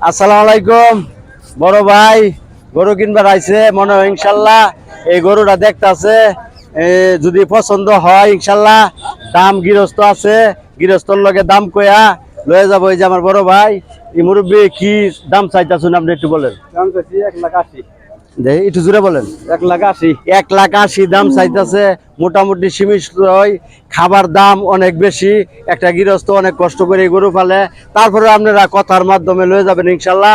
আসসালামু আলাইকুম বড় ভাই, গরু কিনবার আইছে মনে হয় ইনশাল্লাহ। এই গরুটা দেখতাছে, যদি পছন্দ হয় ইনশাল্লাহ দাম গৃহস্থ আছে, গৃহস্থর লগে দাম কয়া লয়ে যাবো। এই যে আমার বড় ভাই, এই মুরব্বী কি দাম চাইতাছুন আপনি একটু বলেন। দাম চাইছি 1,80,000। দেখি একটু জোরে বলেন। 1,80,000। 1,80,000 দাম চাইতেছে। মোটামুটি সীমিত, খাবার দাম অনেক বেশি। একটা গৃহস্থ অনেক কষ্ট করে গরু পালে, তারপরে আপনারা কথার মাধ্যমে লয়ে যাবেন ইনশাল্লাহ।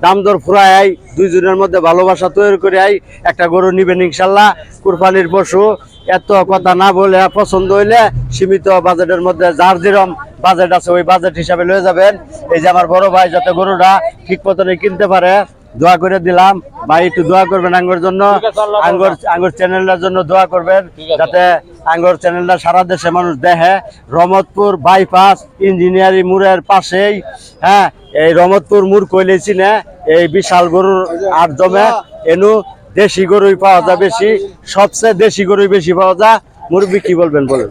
দাম দর ফুরাই দুইজনের মধ্যে ভালোবাসা তৈরি করে একটা গরু নিবেন ইনশাল্লাহ। কুরবানির পশু, এত কথা না বলে পছন্দ হইলে সীমিত বাজেটের মধ্যে যার যেরকম বাজেট আছে ওই বাজেট হিসাবে লয়ে যাবেন। এই যে আমার বড় ভাই যাতে গরুটা ঠিক মতনে কিনতে পারে দোয়া করে দিলাম। ভাই একটু দোয়া করবেন আঙ্গর জন্য, আঙ্গর চ্যানেলটার জন্য দোয়া করবেন, যাতে আঙ্গর চ্যানেলটা সারা দেশে মানুষ দেখে। রহমতপুর বাইপাস ইঞ্জিনিয়ারিং মোড়ের পাশেই, হ্যাঁ, এই রহমতপুর মোড় কইলেছি না, এই বিশাল গরুর আট জমে। এনু দেশি গরুই পাওয়া যায় বেশি, সবচেয়ে দেশি গরুই বেশি পাওয়া যায়। মুরব্বী কি বলবেন বলেন।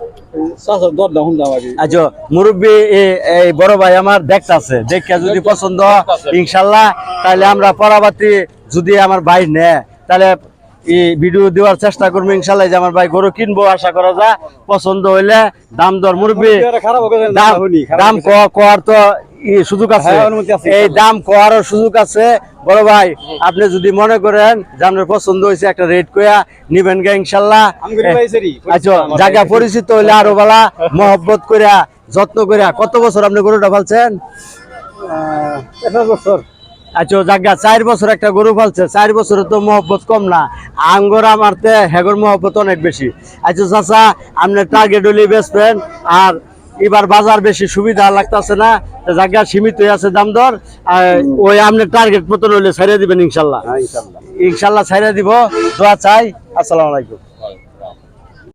আচ্ছা মুরব্বী, এই বড় ভাই আমার দেখতাছে, দেখে যদি পছন্দ ইনশাল্লাহ তাহলে আমরা পরবর্তী যদি আমার ভাই নেয় তাহলে এই ভিডিও দেওয়ার চেষ্টা করবো ইনশাল্লাহ। যে আমার ভাই গরু কিনবো, আশা করা যায় পছন্দ হইলে দাম দর মুরব্বী দাম কোয়ার তো সুযোগ আছে, এই দাম কোয়ারও সুযোগ আছে। বড় ভাই আপনি যদি মনে করেন যে আপনার পছন্দ হয়েছে, একটা রেট কয়া নিবেন গে ইনশাল্লাহ। আচ্ছা জায়গা পরিচিত হইলে আরো বেলা মহব্বত করিয়া যত্ন করিয়া। কত বছর আপনি গরুটা পালছেন? 1 বছর। আচ্ছা জায়গা 4 বছর একটা গরু পালছে, 4 বছরে তো মহব্বত কম না। আঙ্গর আমারতে হেগর মহব্বত অনেক বেশি। আচ্ছা চাচা, আপনি টার্গেট হলে বেচবেন, আর এবার বাজার বেশি সুবিধা লাগতেছে না, জায়গা সীমিত আছে দাম দর, ওই আপনার টার্গেট মতন হইলে ছাড়িয়ে দিবেন ইনশাল্লাহ। ইনশাল্লাহ ছাড়িয়ে দিব, দোয়া চাই। আসসালামু আলাইকুম।